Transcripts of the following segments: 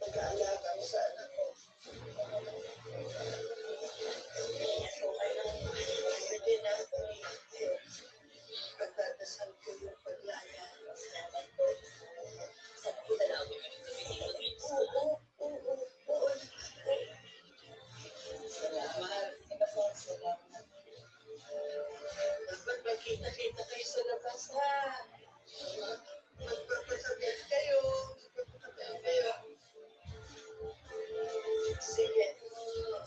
Pag-aalaga mo sa anak ko. Pwede na pagdadasal ko yung paglaya. Salamat po. Salamat po. Oo. Salamat. Salamat. Dapat magkita-kita kayo sa labas, ha? Magpapasabihan kayo. Sige.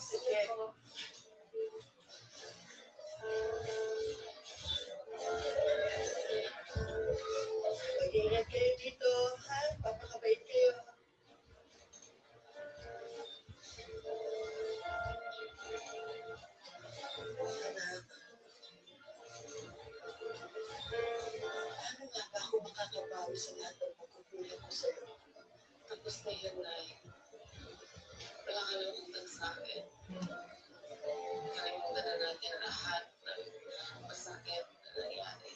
Sige. Mag-ingat kayo dito, ha? Papakabait kayo. Anak, paano nga ba ako makakabawi sa lahat ng pagkukulang ko sa'yo? Tapos na yun, Nay. Wala ka nang utang sa akin. Kalimutan na natin lahat ng masakit na nangyari.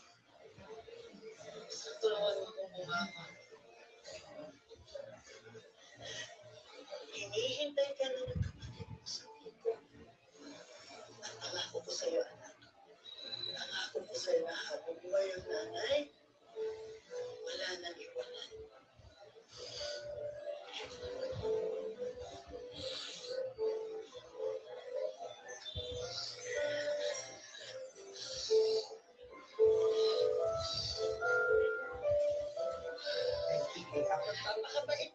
Gusto tulungan mo akong bumangon. Hinihintay ka na ng kapatid mo sa ko. At pangako ko sa'yo, anak. Pangako ko sa'yo na habang buhay ang nanay, wala nang iwanan. Nagkikita ko, papakabait